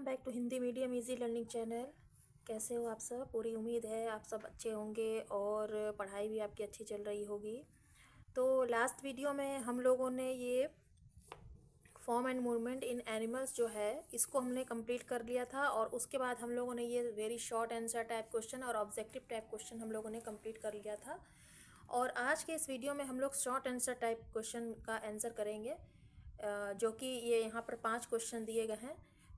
Back to Hindi medium easy learning channel. कैसे हो आप सब? पूरी उम्मीद है आप सब अच्छे होंगे और पढ़ाई भी आपकी अच्छी चल रही होगी। तो लास्ट वीडियो में हम लोगों ने ये form and movement in animals जो है इसको हमने कंप्लीट कर लिया था, और उसके बाद हम लोगों ने ये very short answer type question और ऑब्जेक्टिव टाइप क्वेश्चन हम लोगों ने कंप्लीट कर लिया था। और आज के इस वीडियो में हम लोग शॉर्ट आंसर टाइप क्वेश्चन का आंसर करेंगे, जो कि ये यहाँ पर 5 क्वेश्चन दिए गए हैं।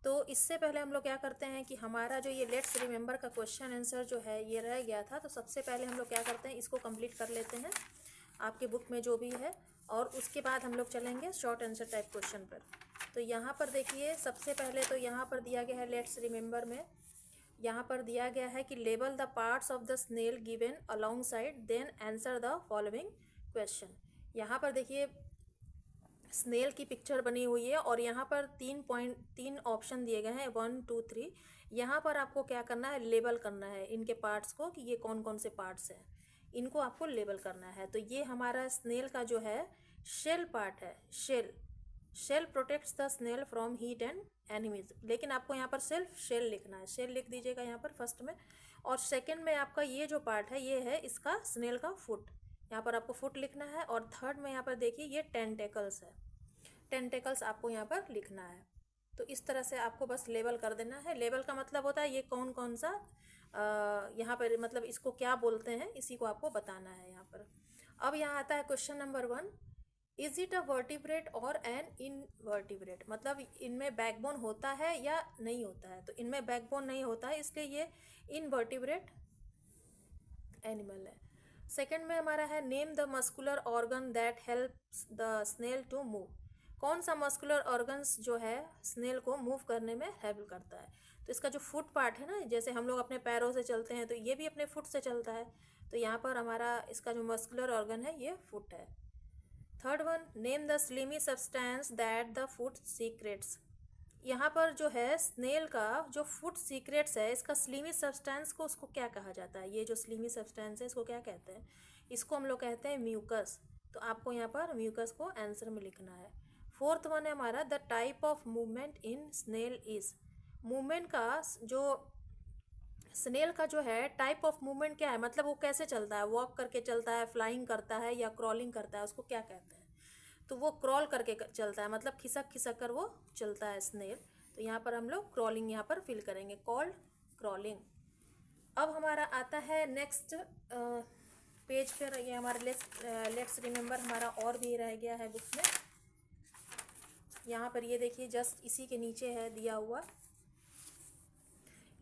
तो इससे पहले हम लोग क्या करते हैं कि हमारा जो ये लेट्स रिमेंबर का क्वेश्चन आंसर जो है ये रह गया था, तो सबसे पहले हम लोग क्या करते हैं, इसको कंप्लीट कर लेते हैं आपके बुक में जो भी है, और उसके बाद हम लोग चलेंगे शॉर्ट आंसर टाइप क्वेश्चन पर। तो यहाँ पर देखिए, सबसे पहले तो यहाँ पर दिया गया है लेट्स रिमेंबर में, यहाँ पर दिया गया है कि label the parts of the snail given alongside then answer the following question. यहाँ पर देखिए स्नेल की पिक्चर बनी हुई है और यहाँ पर 3 ऑप्शन दिए गए हैं, 1 2 3। यहाँ पर आपको क्या करना है, लेबल करना है इनके पार्ट्स को कि ये कौन कौन से पार्ट्स हैं, इनको आपको लेबल करना है। तो ये हमारा स्नेल का जो है शेल पार्ट है, shell protects the snail from heat and enemies, लेकिन आपको यहाँ पर सिर्फ शेल लिखना है, शेल लिख दीजिएगा यहाँ पर फर्स्ट में। और सेकंड में आपका ये जो पार्ट है ये है इसका स्नेल का फुट, यहाँ पर आपको फुट लिखना है। और थर्ड में यहाँ पर देखिए ये टेंटेकल्स है, टेंटेकल्स आपको यहाँ पर लिखना है। तो इस तरह से आपको बस लेबल कर देना है। लेबल का मतलब होता है ये कौन कौन सा यहाँ पर मतलब इसको क्या बोलते हैं, इसी को आपको बताना है यहाँ पर। अब यहाँ आता है question number 1, is it a vertebrate और एन इनवर्टिब्रेट, मतलब इनमें बैकबोन होता है या नहीं होता है। तो इनमें बैकबोन नहीं होता है, इसलिए ये इनवर्टिब्रेट एनिमल है। सेकंड में हमारा है name the muscular organ that helps the snail to move, कौन सा मस्कुलर ऑर्गन्स जो है स्नेल को मूव करने में हेल्प करता है। तो इसका जो फुट पार्ट है ना, जैसे हम लोग अपने पैरों से चलते हैं तो ये भी अपने फुट से चलता है, तो यहाँ पर हमारा इसका जो मस्कुलर ऑर्गन है ये फुट है। Third one, name the slimy substance that the foot secrets, यहाँ पर जो है स्नेल का जो फुट सीक्रेट्स है इसका स्लिमी सब्सटेंस को उसको क्या कहा जाता है, ये जो स्लिमी सब्सटेंस है इसको क्या कहते हैं, इसको हम लोग कहते हैं म्यूकस। तो आपको यहाँ पर म्यूकस को आंसर में लिखना है। फोर्थ वन है हमारा the type of movement in snail is, movement का जो स्नेल का जो है टाइप ऑफ मूवमेंट क्या है, मतलब वो कैसे चलता है, वॉक करके चलता है, फ्लाइंग करता है या क्रॉलिंग करता है, उसको क्या कहते हैं। तो वो क्रॉल करके चलता है, मतलब खिसक खिसक कर वो चलता है स्नेल। तो यहाँ पर हम लोग क्रॉलिंग यहाँ पर फिल करेंगे, कॉल्ड क्रॉलिंग। अब हमारा आता है नेक्स्ट पेज पर, ये हमारा लेट्स रिमेंबर हमारा और भी रह गया है बुक में। यहाँ पर ये देखिए जस्ट इसी के नीचे है दिया हुआ,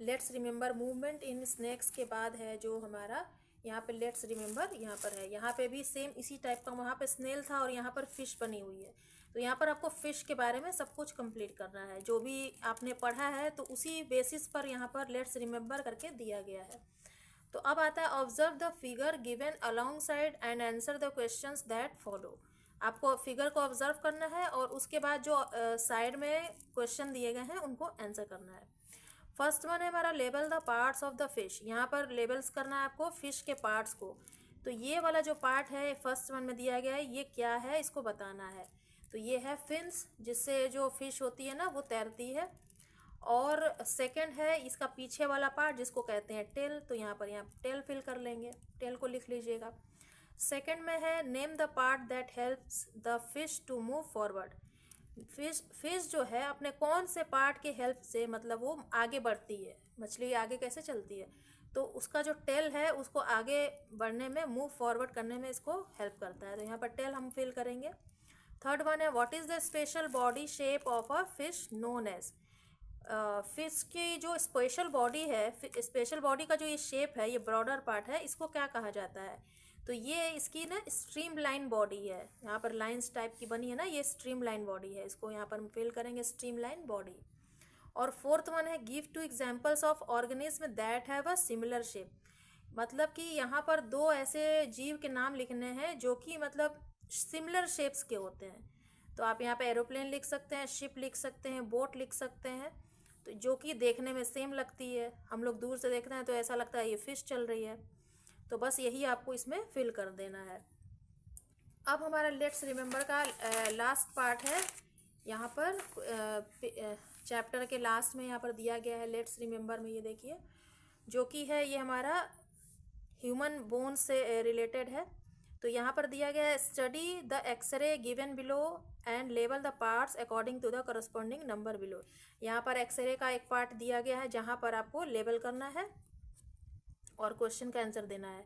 let's remember movement in snakes के बाद है जो हमारा यहाँ पे लेट्स रिमेंबर यहाँ पर है। यहाँ पे भी सेम इसी टाइप का, वहाँ पे स्नेल था और यहाँ पर फिश बनी हुई है। तो यहाँ पर आपको फिश के बारे में सब कुछ कंप्लीट करना है, जो भी आपने पढ़ा है तो उसी बेसिस पर यहाँ पर लेट्स रिमेंबर करके दिया गया है। तो अब आता है observe the figure given along side and answer the questions that follow, आपको फिगर को ऑब्जर्व करना है और उसके बाद जो साइड में क्वेश्चन दिए गए हैं उनको आंसर करना है। फर्स्ट वन है हमारा label the parts of the fish, यहाँ पर लेबल्स करना है आपको फिश के पार्ट्स को। तो ये वाला जो पार्ट है फर्स्ट वन में दिया गया है ये क्या है, इसको बताना है। तो ये है फिन्स, जिससे जो फिश होती है ना वो तैरती है। और सेकंड है इसका पीछे वाला पार्ट जिसको कहते हैं टेल, तो यहाँ पर टेल फिल कर लेंगे, टेल को लिख लीजिएगा। सेकंड में है name the part that helps the fish to move forward, fish जो है अपने कौन से पार्ट के हेल्प से मतलब वो आगे बढ़ती है, मछली आगे कैसे चलती है, तो उसका जो टेल है उसको आगे बढ़ने में, मूव फॉरवर्ड करने में इसको हेल्प करता है। तो यहाँ पर टेल हम फिल करेंगे। थर्ड वन है what is the special body shape of a fish known as, fish की जो स्पेशल बॉडी है, स्पेशल बॉडी का जो ये शेप है, ये ब्रॉडर पार्ट है, इसको क्या कहा जाता है। तो ये इसकी ना स्ट्रीम लाइन बॉडी है, यहाँ पर लाइंस टाइप की बनी है ना, ये स्ट्रीम लाइन बॉडी है, इसको यहाँ पर हम फिल करेंगे स्ट्रीम लाइन बॉडी। और फोर्थ वन है give 2 examples of organism that have a similar shape, मतलब कि यहाँ पर 2 ऐसे जीव के नाम लिखने हैं जो कि मतलब सिमिलर शेप्स के होते हैं। तो आप यहाँ पे एरोप्लेन लिख सकते हैं, शिप लिख सकते हैं, बोट लिख सकते हैं, तो जो कि देखने में सेम लगती है, हम लोग दूर से देखते हैं तो ऐसा लगता है ये फिश चल रही है। तो बस यही आपको इसमें फिल कर देना है। अब हमारा लेट्स रिमेंबर का लास्ट पार्ट है, यहाँ पर चैप्टर के लास्ट में यहाँ पर दिया गया है लेट्स रिमेंबर में, ये देखिए, जो कि है ये हमारा ह्यूमन बोन से रिलेटेड है। तो यहाँ पर दिया गया है study the X-ray given below and label the parts according to the corresponding number below. यहाँ पर एक्सरे का एक पार्ट दिया गया है जहाँ पर आपको लेबल करना है और क्वेश्चन का आंसर देना है।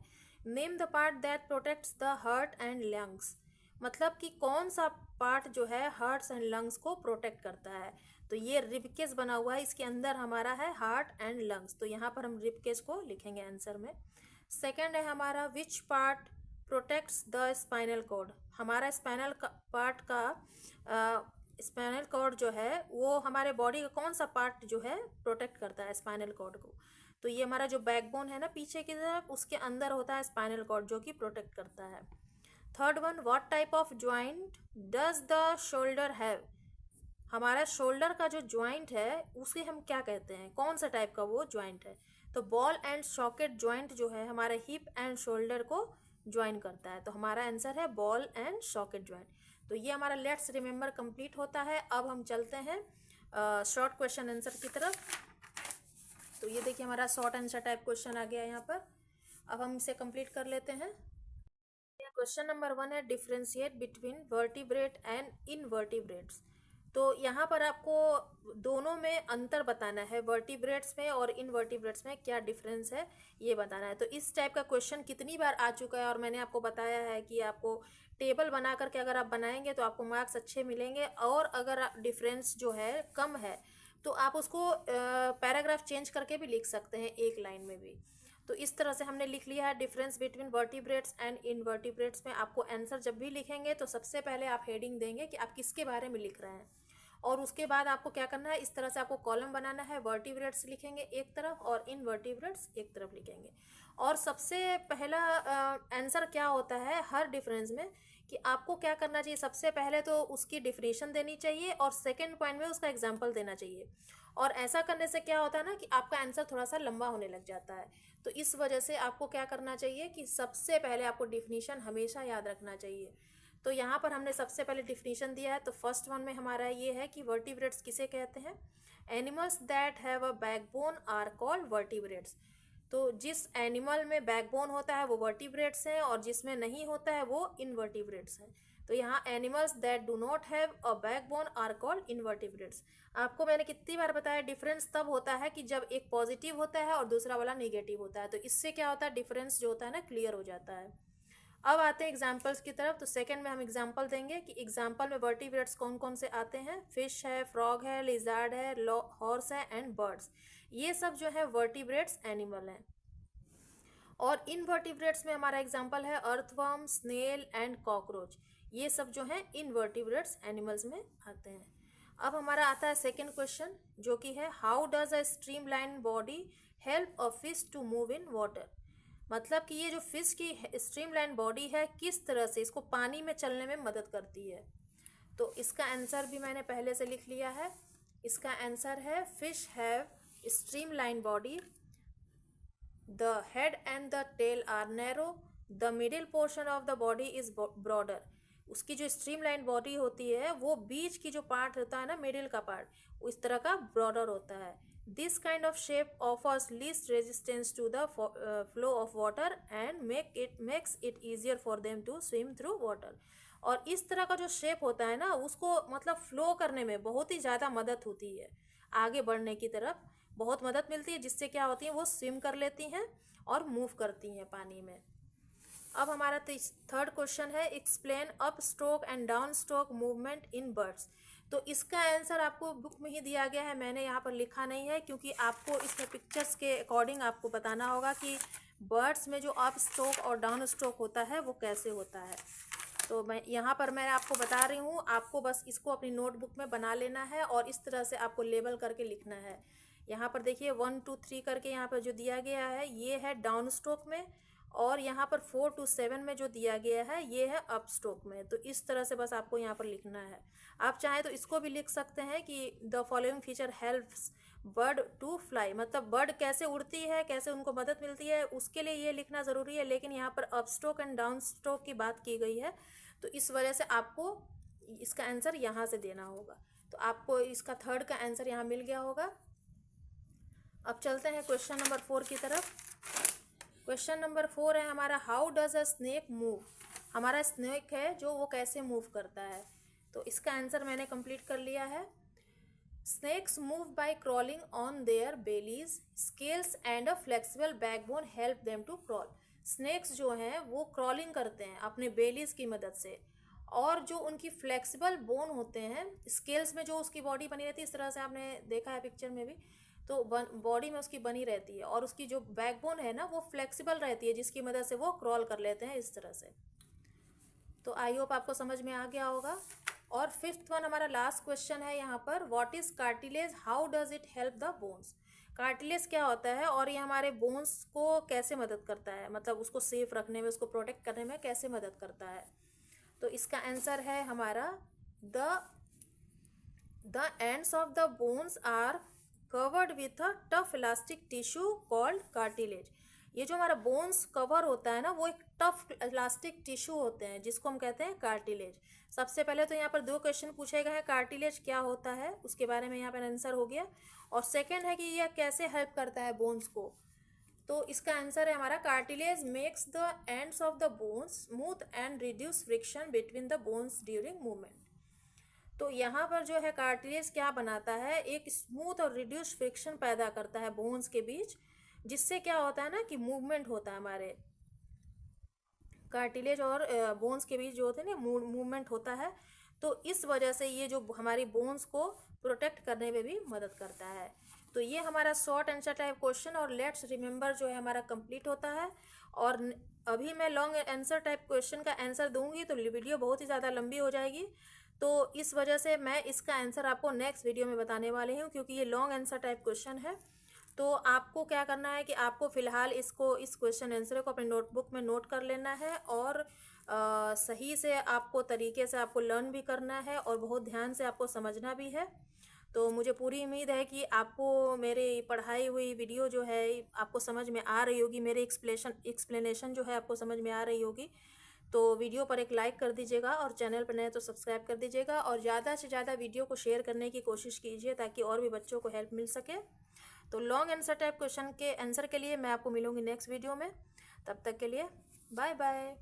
Name the part that protects the heart and lungs, मतलब कि कौन सा पार्ट जो है हार्ट एंड लंग्स को प्रोटेक्ट करता है। तो ये रिबकेज बना हुआ है, इसके अंदर हमारा है हार्ट एंड लंग्स, तो यहाँ पर हम रिबकेज को लिखेंगे आंसर में। सेकंड है हमारा which part protects the spinal cord, हमारा स्पाइनल पार्ट का स्पाइनल कॉर्ड जो है वो हमारे बॉडी का कौन सा पार्ट जो है प्रोटेक्ट करता है स्पाइनल कॉर्ड को। तो ये हमारा जो बैकबोन है ना पीछे की तरफ, उसके अंदर होता है स्पाइनल कॉर्ड जो कि प्रोटेक्ट करता है। Third one, what type of joint does the shoulder have, हमारा शोल्डर का जो ज्वाइंट है उसे हम क्या कहते हैं, कौन सा टाइप का वो ज्वाइंट है। तो बॉल एंड सॉकेट ज्वाइंट जो है हमारे हिप एंड शोल्डर को ज्वाइन करता है, तो हमारा आंसर है बॉल एंड सॉकेट ज्वाइंट। तो ये हमारा लेट्स रिमेंबर कंप्लीट होता है। अब हम चलते हैं शॉर्ट क्वेश्चन आंसर की तरफ। तो ये देखिए हमारा शॉर्ट आंसर टाइप क्वेश्चन आ गया यहाँ पर, अब हम इसे कंप्लीट कर लेते हैं। क्वेश्चन नंबर 1 है differentiate between vertebrate and invertebrates. तो यहाँ पर आपको दोनों में अंतर बताना है, वर्टिब्रेट्स में और इनवर्टिब्रेट्स में क्या डिफरेंस है ये बताना है। तो इस टाइप का क्वेश्चन कितनी बार आ चुका है और मैंने आपको बताया है कि आपको टेबल बना करके अगर आप बनाएंगे तो आपको मार्क्स अच्छे मिलेंगे, और अगर डिफरेंस जो है कम है तो आप उसको पैराग्राफ चेंज करके भी लिख सकते हैं एक लाइन में भी। तो इस तरह से हमने लिख लिया है difference between vertebrates and invertebrates में। आपको आंसर जब भी लिखेंगे तो सबसे पहले आप हेडिंग देंगे कि आप किसके बारे में लिख रहे हैं, और उसके बाद आपको क्या करना है, इस तरह से आपको कॉलम बनाना है। वर्टिब्रेट्स लिखेंगे एक तरफ और इनवर्टिब्रेट्स एक तरफ लिखेंगे। और सबसे पहला आंसर क्या होता है हर डिफरेंस में कि आपको क्या करना चाहिए, सबसे पहले तो उसकी डिफिनीशन देनी चाहिए और सेकंड पॉइंट में उसका एग्जांपल देना चाहिए। और ऐसा करने से क्या होता है ना कि आपका आंसर थोड़ा सा लंबा होने लग जाता है। तो इस वजह से आपको क्या करना चाहिए कि सबसे पहले आपको डिफिनीशन हमेशा याद रखना चाहिए। तो यहाँ पर हमने सबसे पहले डिफिनीशन दिया है। तो फर्स्ट वन में हमारा ये है कि वर्टिब्रेट्स किसे कहते हैं, animals that have a backbone are called vertebrates. तो जिस एनिमल में बैकबोन होता है वो वर्टिब्रेट्स हैं, और जिसमें नहीं होता है वो इनवर्टिब्रेट्स हैं। तो यहाँ animals that do not have a backbone are called invertebrates. आपको मैंने कितनी बार बताया डिफरेंस तब होता है कि जब एक पॉजिटिव होता है और दूसरा वाला नेगेटिव होता है, तो इससे क्या होता है डिफरेंस जो होता है ना क्लियर हो जाता है। अब आते हैं एग्जाम्पल्स की तरफ। तो सेकंड में हम एग्जाम्पल देंगे कि एग्जाम्पल में वर्टिब्रेट्स कौन कौन से आते हैं। फिश है, फ्रॉग है, लिजार्ड है, हॉर्स है एंड बर्ड्स, ये सब जो है वर्टिब्रेट्स एनिमल हैं। और इनवर्टिब्रेट्स में हमारा एग्जाम्पल है अर्थवर्म, स्नेल एंड कॉकरोच, ये सब जो है इनवर्टिब्रेट्स एनिमल्स में आते हैं। अब हमारा आता है सेकेंड क्वेश्चन जो कि है how does a streamline body help a fish to move in water. मतलब कि ये जो फिश की स्ट्रीमलाइन बॉडी है किस तरह से इसको पानी में चलने में मदद करती है। तो इसका आंसर भी मैंने पहले से लिख लिया है। इसका आंसर है fish have streamline body, the head and the tail are narrow, the middle portion of the body is broader। उसकी जो स्ट्रीमलाइन बॉडी होती है वो बीच की जो पार्ट होता है ना, मिडिल का पार्ट, वो इस तरह का ब्रॉडर होता है। This kind of shape offers least resistance to the flow of water and makes it easier for them to swim through water. और इस तरह का जो शेप होता है ना उसको मतलब फ्लो करने में बहुत ही ज़्यादा मदद होती है, आगे बढ़ने की तरफ बहुत मदद मिलती है, जिससे क्या होती है वो स्विम कर लेती हैं और मूव करती हैं पानी में। अब हमारा थर्ड क्वेश्चन है explain up stroke and down stroke movement in birds. तो इसका आंसर आपको बुक में ही दिया गया है, मैंने यहाँ पर लिखा नहीं है क्योंकि आपको इसमें पिक्चर्स के अकॉर्डिंग आपको बताना होगा कि बर्ड्स में जो अप स्ट्रोक और डाउन स्ट्रोक होता है वो कैसे होता है। तो मैं यहाँ पर मैं आपको बता रही हूँ, आपको बस इसको अपनी नोटबुक में बना लेना है और इस तरह से आपको लेबल करके लिखना है। यहाँ पर देखिए 1 2 3 करके यहाँ पर जो दिया गया है ये है डाउन स्ट्रोक में, और यहाँ पर 4 to 7 में जो दिया गया है ये है अप स्ट्रोक में। तो इस तरह से बस आपको यहाँ पर लिखना है। आप चाहें तो इसको भी लिख सकते हैं कि the following feature helps bird to fly, मतलब बर्ड कैसे उड़ती है, कैसे उनको मदद मिलती है, उसके लिए ये लिखना ज़रूरी है। लेकिन यहाँ पर up stroke and down stroke की बात की गई है, तो इस वजह से आपको इसका आंसर यहाँ से देना होगा। तो आपको इसका थर्ड का आंसर यहाँ मिल गया होगा। अब चलते हैं क्वेश्चन नंबर 4 की तरफ। क्वेश्चन नंबर 4 है हमारा, how does a snake move. हमारा स्नेक है जो वो कैसे मूव करता है। तो इसका आंसर मैंने कंप्लीट कर लिया है। Snakes move by crawling on their bellies, scales and a flexible backbone help them to crawl. Snakes जो हैं वो क्रॉलिंग करते हैं अपने बेलीज की मदद से, और जो उनकी फ्लेक्सिबल बोन होते हैं, स्केल्स में जो उसकी बॉडी बनी रहती है, इस तरह से आपने देखा है पिक्चर में भी, तो बॉडी में उसकी बनी रहती है, और उसकी जो बैकबोन है ना वो फ्लेक्सिबल रहती है, जिसकी मदद से वो क्रॉल कर लेते हैं इस तरह से। तो आई होप आपको समझ में आ गया होगा। और फिफ्थ वन हमारा लास्ट क्वेश्चन है यहाँ पर, what is cartilage, how does it help the bones. Cartilage क्या होता है और ये हमारे बोन्स को कैसे मदद करता है, मतलब उसको सेफ रखने में, उसको प्रोटेक्ट करने में कैसे मदद करता है। तो इसका आंसर है हमारा, the ends of the bones are covered with a tough elastic tissue called cartilage. ये जो हमारा बोन्स कवर होता है ना, वो एक टफ इलास्टिक टिश्यू होते हैं जिसको हम कहते हैं कार्टिलेज। सबसे पहले तो यहाँ पर 2 क्वेश्चन पूछे गए हैं, कार्टिलेज क्या होता है उसके बारे में यहाँ पर आंसर हो गया, और सेकेंड है कि यह कैसे हेल्प करता है बोन्स को। तो इसका आंसर है हमारा, cartilage makes the ends of the bones smooth and reduce friction between the bones during movement. तो यहाँ पर जो है कार्टिलेज क्या बनाता है, एक स्मूथ और रिड्यूस फ्रिक्शन पैदा करता है बोन्स के बीच, जिससे क्या होता है ना कि मूवमेंट होता है, हमारे कार्टिलेज और बोन्स के बीच जो होते हैं ना मूवमेंट होता है। तो इस वजह से ये जो हमारी बोन्स को प्रोटेक्ट करने में भी मदद करता है। तो ये हमारा शॉर्ट आंसर टाइप क्वेश्चन और लेट्स रिमेंबर जो है हमारा कंप्लीट होता है। और अभी मैं लॉन्ग आंसर टाइप क्वेश्चन का आंसर दूंगी तो वीडियो बहुत ही ज़्यादा लंबी हो जाएगी, तो इस वजह से मैं इसका आंसर आपको नेक्स्ट वीडियो में बताने वाली हूँ, क्योंकि ये लॉन्ग आंसर टाइप क्वेश्चन है। तो आपको क्या करना है कि आपको फ़िलहाल इसको, इस क्वेश्चन आंसर को अपने नोटबुक में नोट कर लेना है, और सही से आपको तरीके से आपको लर्न भी करना है, और बहुत ध्यान से आपको समझना भी है। तो मुझे पूरी उम्मीद है कि आपको मेरी पढ़ाई हुई वीडियो जो है आपको समझ में आ रही होगी, मेरे एक्सप्लेनेशन जो है आपको समझ में आ रही होगी। तो वीडियो पर एक लाइक कर दीजिएगा, और चैनल पर नए तो सब्सक्राइब कर दीजिएगा, और ज़्यादा से ज़्यादा वीडियो को शेयर करने की कोशिश कीजिए ताकि और भी बच्चों को हेल्प मिल सके। तो लॉन्ग आंसर टाइप क्वेश्चन के आंसर के लिए मैं आपको मिलूंगी नेक्स्ट वीडियो में। तब तक के लिए बाय बाय।